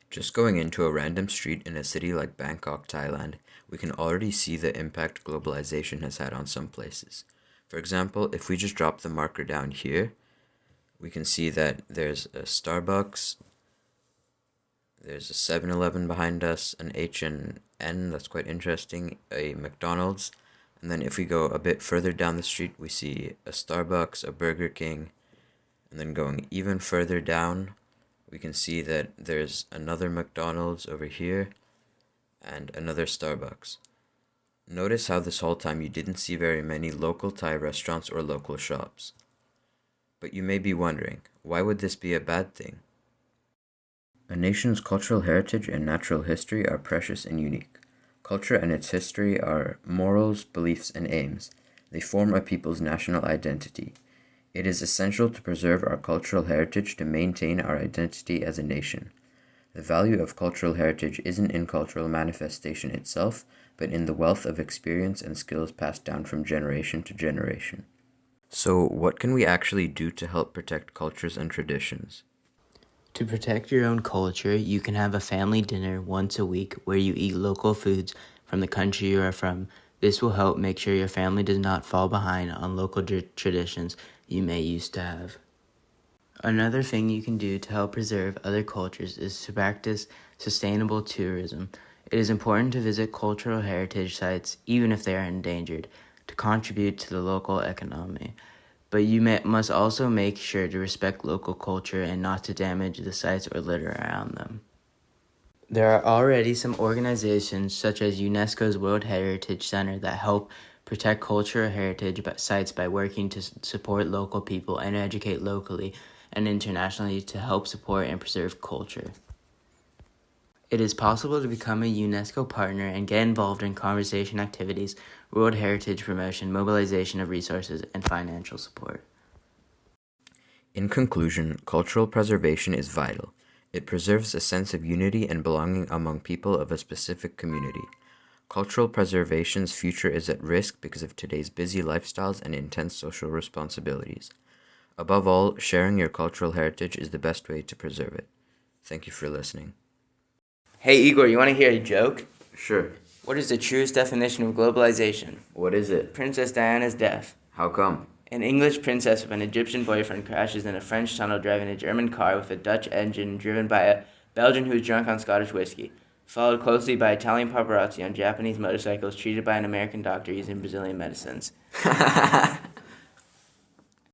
Just going into a random street in a city like Bangkok, Thailand, we can already see the impact globalization has had on some places. For example, if we just drop the marker down here, we can see that there's a Starbucks, there's a 7-Eleven behind us, an H&N, that's quite interesting, a McDonald's, and then if we go a bit further down the street, we see a Starbucks, a Burger King, and then going even further down, we can see that there's another McDonald's over here and another Starbucks. Notice how this whole time you didn't see very many local Thai restaurants or local shops. But you may be wondering, why would this be a bad thing? A nation's cultural heritage and natural history are precious and unique. Culture and its history are morals, beliefs, and aims. They form a people's national identity. It is essential to preserve our cultural heritage to maintain our identity as a nation. The value of cultural heritage isn't in cultural manifestation itself, but in the wealth of experience and skills passed down from generation to generation. So, what can we actually do to help protect cultures and traditions? To protect your own culture, you can have a family dinner once a week where you eat local foods from the country you are from. This will help make sure your family does not fall behind on local traditions you may used to have. Another thing you can do to help preserve other cultures is to practice sustainable tourism. It is important to visit cultural heritage sites, even if they are endangered, to contribute to the local economy. But you must also make sure to respect local culture and not to damage the sites or litter around them. There are already some organizations such as UNESCO's World Heritage Center that help protect cultural heritage sites by working to support local people and educate locally and internationally to help support and preserve culture. It is possible to become a UNESCO partner and get involved in conservation activities, World Heritage promotion, mobilization of resources, and financial support. In conclusion, cultural preservation is vital. It preserves a sense of unity and belonging among people of a specific community. Cultural preservation's future is at risk because of today's busy lifestyles and intense social responsibilities. Above all, sharing your cultural heritage is the best way to preserve it. Thank you for listening. Hey Igor, you want to hear a joke? Sure. What is the truest definition of globalization? What is it? Princess Diana's death. How come? An English princess with an Egyptian boyfriend crashes in a French tunnel driving a German car with a Dutch engine driven by a Belgian who is drunk on Scottish whiskey, followed closely by Italian paparazzi on Japanese motorcycles treated by an American doctor using Brazilian medicines.